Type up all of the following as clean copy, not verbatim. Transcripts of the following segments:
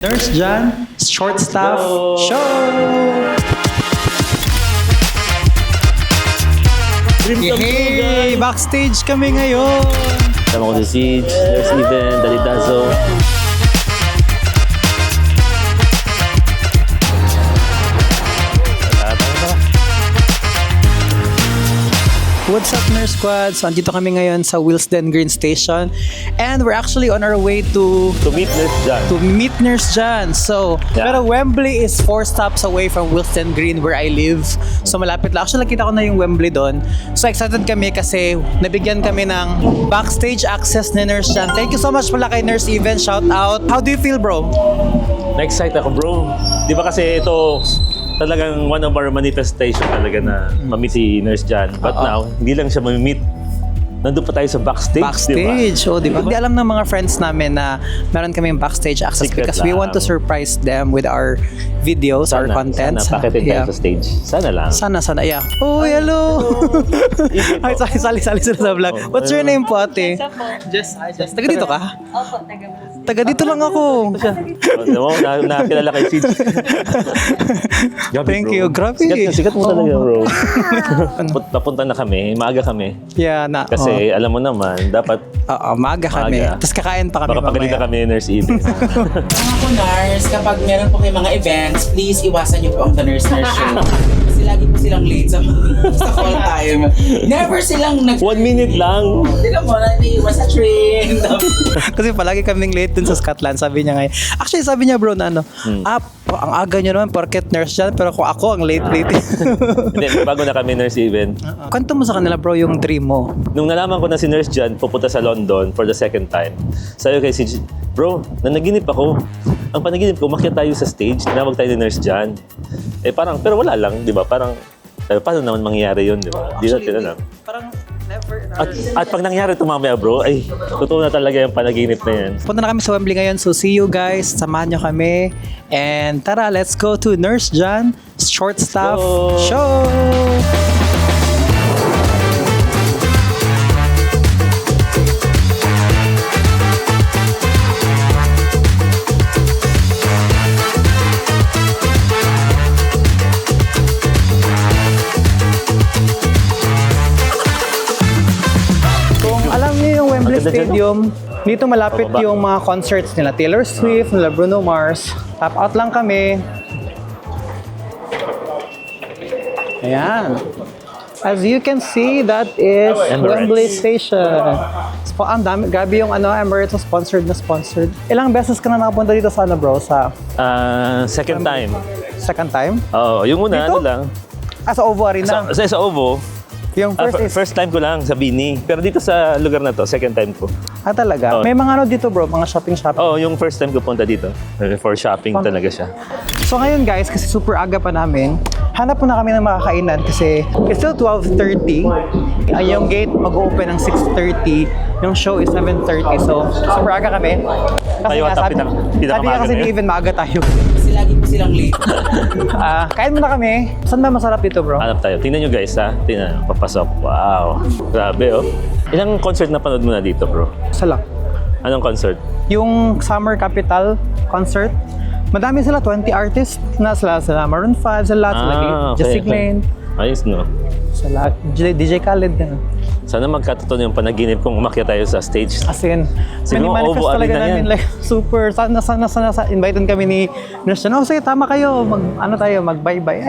Nurse Jan, Short Staff Show! Yay! Backstage kami ngayon! Sama ko si Siege, Nurse Even, Daddy Dazo. What's up, Nurse Squad? So, andito kami ngayon sa Willesden Green Station and we're actually on our way to meet Nurse Jan. meet Nurse Jan. So, Yeah. pero Wembley is 4 stops away from Willesden Green where I live. So, malapit lang. Actually, nakita ko na yung Wembley doon. So, excited kami kasi nabigyan kami ng backstage access ni Nurse Jan. Thank you so much pala kay Nurse Even. Shout out. How do you feel, bro? Na-excite ako, bro. Di ba kasi ito talagang one of our manifestation talaga na ma-meet si Nurse Jan. But now, hindi lang siya ma-meet. Nandun pa tayo sa backstage, Backstage, oh, di ba? Hindi alam ng mga friends namin na meron kaming backstage access Secret because we want to lang. surprise them with our videos, our contents. Sana, pakitin tayo sa stage. Sana lang. Sana, yeah. Oh, hello! Ay, sali sila sa vlog. What's your name po, ate? Jess. Taga dito ka? Opo, Taga dito lang ako. Alam mo, nakilala kay Siege. Grabe, Thank bro. you. Grabe. Sikat mo talaga, bro. Papunta na kami. Maaga kami. Yeah, Kasi alam mo naman, dapat maaga kami. Maaga. Tapos kakain pa kami baka pagalitan mamaya. kami ni Nurse Eden. Mga kunars, kapag meron po kayo mga events, please iwasan niyo po ang The Nurse Show. Kasi lagi po silang late sa call time. Never silang 1 minute lang. Tignan mo, naiiwas sa train. Kasi palagi kaming late dun sa Scotland, sabi niya ngayon. Actually, sabi niya bro na ang aga niyo naman porket nurse dyan, pero kung ako ang late. Hindi, bago na kami Nurse Eden. Kwento mo sa kanila bro yung dream mo. Nung nalaman ko na si Nurse Jan pupunta sa London for the second time, sabi ko kay si bro, nanaginip ako. Ang panaginip ko, umakyat tayo sa stage, tinawag tayo ni Nurse Jan. Eh parang, pero wala lang, di ba? Parang, paano naman mangyayari yun, di ba? Di natin alam. Parang never At pag nangyari ito mamaya bro, ay, totoo na talaga yung panaginip na yan. Punta na kami sa Wembley ngayon, so see you guys. Samahan nyo kami. And tara, let's go to Nurse Jan Short Staff Go! Show! Kung alam niyo yung Wembley Ang ganda dyan, Stadium, dito malapit Pababa. yung mga concerts nila Taylor Swift, nila Bruno Mars. Tap out lang kami. Ayan. As you can see, that is Emirates. Wembley Station. Ang dami, grabe yung Emirates sponsored. Ilang beses ka na nakapunta dito sa bro? Sa Second time. second time? Oo, yung una, Dito? ano lang. Sa OVO Arena. Sa OVO, Yung first is... first time ko lang sa Bini. Pero dito sa lugar na to, second time ko. talaga? Oo. May mga dito bro, mga shopping. Oo, yung first time ko punta dito. For shopping talaga siya. So ngayon guys, kasi super aga pa namin, hanap muna kami ng makakainan kasi it's still 12:30. Yung gate mag-open ng 6:30. Yung show is 7:30. So super aga kami. Kasi Tayo nga, ata sabi pinakamaaga kasi na ni yun. Even maaga tayo. Kasi lagi po silang late. Kain muna kami. Saan ba masarap dito bro? Hanap tayo. Tingnan nyo guys ha. Tingnan, papasok. Wow. Grabe oh. Ilang concert na panood mo na dito bro? Isa lang. Anong concert? Yung Summer Capital concert, madami sila, 20 artists na sila Maroon 5, sila Jessic Lane, Ayos no. sila DJ Khaled na. Sana magkatotoo yung panaginip kung umakyat tayo sa stage. As in, Siguro manifest OVO talaga Arena namin yan. like super, sana invited kami ni Nurse Jan. Oh, sige, tama kayo, mag-bye-bye.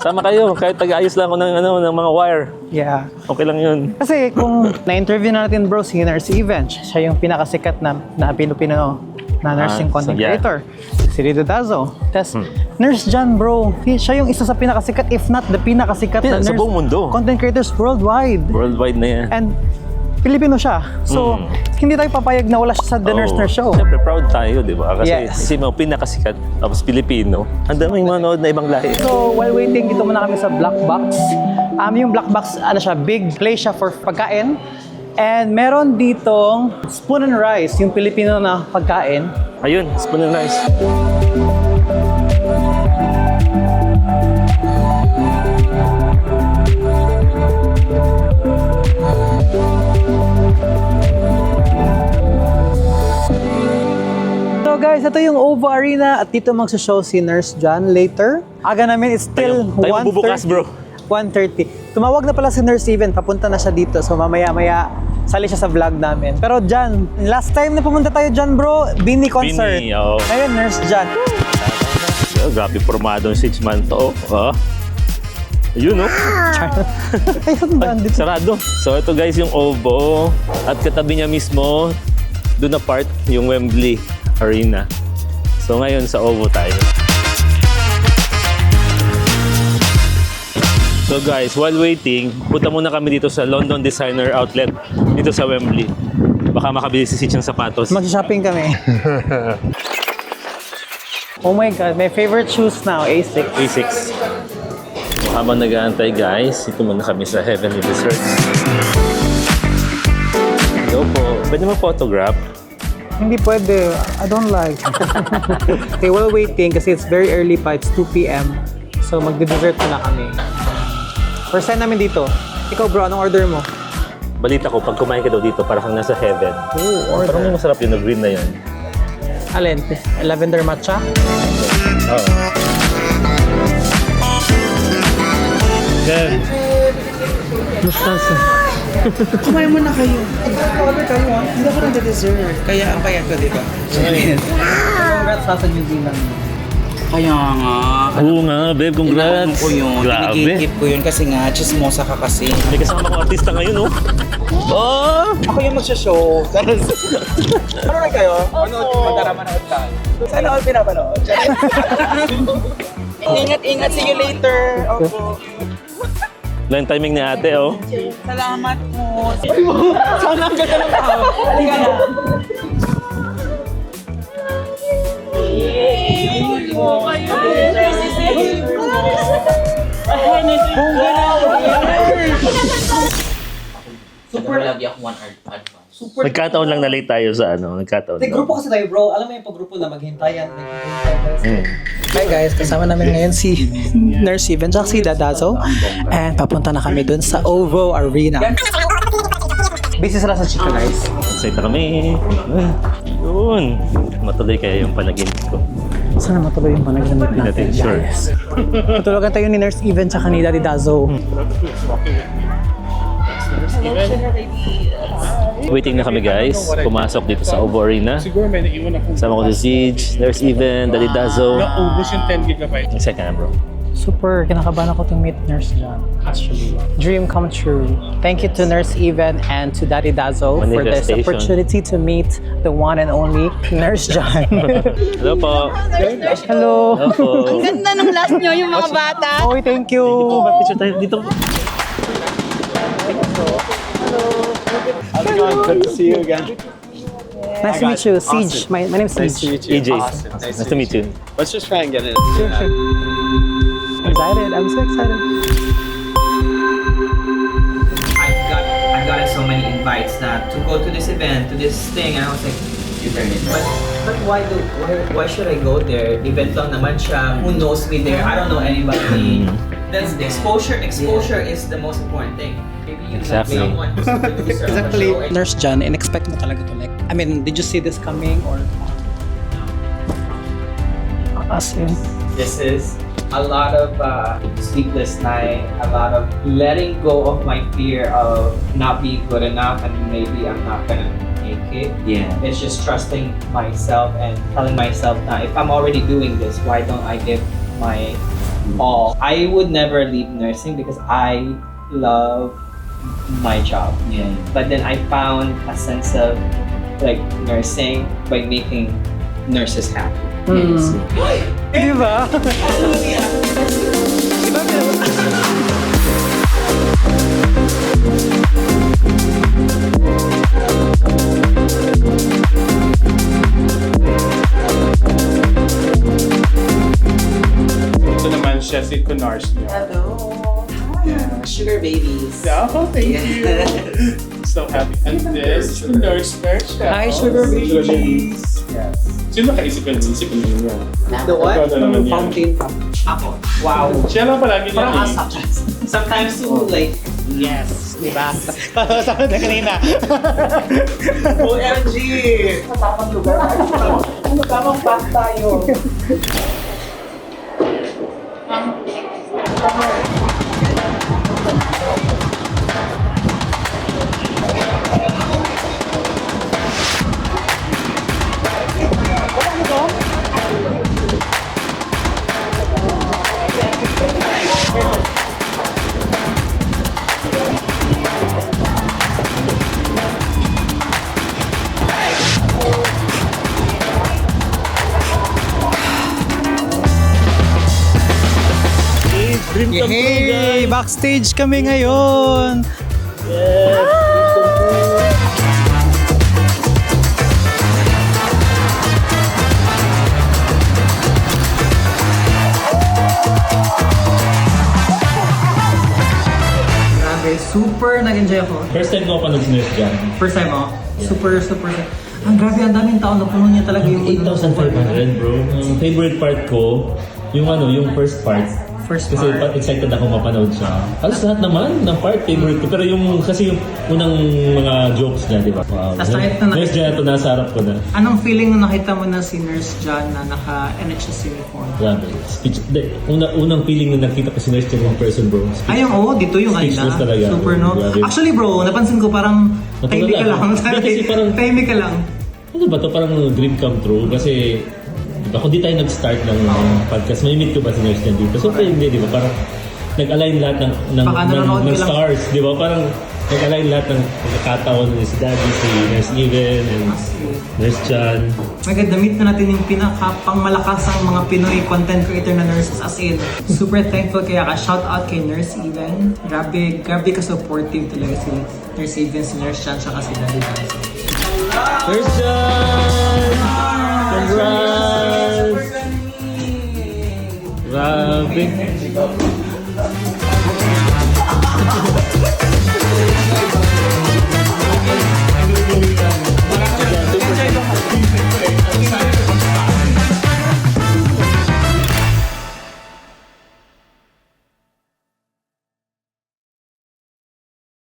Sama kayo, kahit taga-ayos lang ako ng mga wire. Yeah. Okay lang yun. Kasi kung na-interview natin bro, si Nurse Even, siya yung pinakasikat na Pilipino na nursing content yeah. creator. Si Daddy Dazo. Tapos, Nurse Jan bro, siya yung isa sa pinakasikat, if not the pinakasikat na Sa nurse buong mundo. content creators worldwide. Worldwide na yan. And Pilipino siya. So, hindi tayo papayag na wala siya sa The Nurse show. Siyempre, proud tayo, di ba? Kasi Yes. isipin mo, pinakasikat, tapos Pilipino. Ang daming manood na ibang lahi. So, while waiting, dito muna kami sa Black Box. Yung Black Box, big place siya for pagkain. And meron ditong spoon and rice, yung Pilipino na pagkain. Ayun, spoon and rice. guys, ito yung OVO Arena at dito magsashow si Nurse John later. Aga namin, it's still Tayo bubukas, bro. 1:30. Tumawag na pala si Nurse Even, papunta na siya dito. So mamaya-maya, sali siya sa vlog namin. Pero John, last time na pumunta tayo dyan bro, Bini concert. Bini, oo. Ngayon, Nurse John. Oh, grabe formado yung 6 man to. Oh. Ayun, no? Ayun ba? Ay, sarado. So ito guys yung OVO at katabi niya mismo doon na part yung Wembley Arena. So ngayon sa OVO tayo. So guys, while waiting, punta muna kami dito sa London Designer Outlet dito sa Wembley. Baka makabili si Sitch ng sapatos. Mag-shopping kami. Oh my God, my favorite shoes now, A6. A6. So, habang nag-aantay guys, ito muna kami sa Heavenly Desserts. Hello po. Pwede mag-photograph? Hindi pwede. I don't like. Okay, while waiting, kasi it's very early pa, it's 2 p.m. So magde-dessert na kami. First time namin dito. Ikaw bro, anong order mo? Balita ko, pag kumain ka daw dito, parang kang nasa heaven. Oh, Parang yung masarap yun, na green na yun. Alin? Lavender matcha? Oo. Good. Mustache. Kumain mo na kayo. Order kayo ah. Hindi ako nag-dessert. Kaya ang payat ko, di ba? Congrats sa New Zealand. Kaya nga. Oo nga, babe, congrats. Ko yun. Grabe. Pinigikip ko yun kasi nga, chismosa ka kasi. May kasama kong artista ngayon, oh. Oh! Ako yung magsha-show. Ano na kayo? Ano? Magdara-manood ka. Sana all pinapanood. Ingat-ingat. See you later. Opo. Line timing ni ate, oh. Salamat po. Sana ang ganda ng tao. Halika na. Super lagi ako 1 hour advance. Super. Nagkataon lang na late tayo sa ano. Nagkataon lang. Grupo kasi tayo bro. Alam mo yung pag-grupo na maghintayan. Hi guys, kasama namin ngayon si Nurse Even at si Dadazo. And papunta na kami dun sa OVO Arena. Busy sila sa Chica guys. Excited na kami. Yun. Matuloy kaya yung panaginip ko. Sana matuloy yung panaginip Hindi natin natin. sure. Matulagan tayo ni Nurse Even at ni Daddy Dazo. Waiting na kami guys. Pumasok dito sa OVO Arena. Siguro may naiwan akong Sama ko si Siege, There's Even, Daddy Dazo. naubos yung 10 gigabyte. Excited ka na bro. Super, kinakabahan ako to meet Nurse John. Actually, dream come true. Thank you to Nurse Even and to Daddy Dazo for this Manifestation. opportunity to meet the one and only Nurse John. Hello po. Hello. Hello po. Ganda nung last nyo, yung mga bata. Okay, thank you. Picture tayo dito. How's it going? Good to see you again. Nice to meet you, Siege. My name is Nice to Siege. meet you. EJ. Awesome. Nice to meet you. Let's just try and get in. Sure. Excited. I'm so excited. I've gotten so many invites that to go to this event, to this thing, and I was like, but why should I go there? Event lang naman siya. Who knows me there? I don't know anybody. That's the exposure. Exposure is the most important thing. Maybe you Exactly. know someone who's going to deserve Exactly. a show. Nurse John, in-expect mo talaga to like, I mean, did you see this coming or? As in? This is a lot of sleepless night, a lot of letting go of my fear of not being good enough and maybe I'm not gonna make it. Yeah. It's just trusting myself and telling myself that if I'm already doing this, why don't I give my all? I would never leave nursing because I love my job. Yeah. But then I found a sense of like nursing by making nurses happy. Yes. Di ba? Ito naman siya si Kunars niyo. Hello. Sugar babies. Oh, thank you. So happy. And this, Nurse Nurse. Hi, sugar babies. Yes. Sino nakaisip ka naisip ko naman yan? The what? Ikaw na naman yan. Fountain. Ako. Wow. Siya lang palagi niya Parang eh. sometimes to like Yes, di ba? Sabi na kanina. OMG! Sa tamang lugar. Ano tamang path tayo? Dream come true, Hey! guys! Backstage kami ngayon! Grabe, super nag-enjoy ako. First time ko pa nag-nurse dyan. First time mo? Super. Ang grabe, ang daming tao. Napuno niya talaga yung 8,500 bro. Ang favorite part ko, yung first part. First Kasi part. excited ako mapanood siya. Halos lahat naman ng part favorite ko. Pero kasi yung unang mga jokes niya, di ba? Wow. Tas kahit na Nurse Jan, ito nasa harap ko na. Anong feeling nung nakita mo na si Nurse John na naka-NHS uniform? Grabe. Unang feeling na nakita ko si Nurse Jan in person, bro. Ay, oo, dito yung Speechless kanila. talaga. Super, no? Grabe. Actually, bro, napansin ko parang tahimik ka lang. Kasi parang- Tahimik ka lang. Ano ba to? Parang dream come true. Kasi, di ba, kung di tayo nag-start ng podcast, may meet ko ba si Nurse Jan dito? So, hindi, di ba? Parang nag-align lahat ng Baka nanonood ka lang. stars, di ba? Parang nag-align lahat ng pagkakataon ni si Daddy, si Nurse Even, and Nurse Jan. My God, na-meet na natin yung pinaka-pangmalakas ang mga Pinoy content creator na nurses. As in, super thankful kaya ka. Shout out kay Nurse Even. Grabe ka supportive talaga si Nurse Even, si Nurse Chan, siya kasi Daddy Danzo. Nurse Jan! Congrats! Grabe.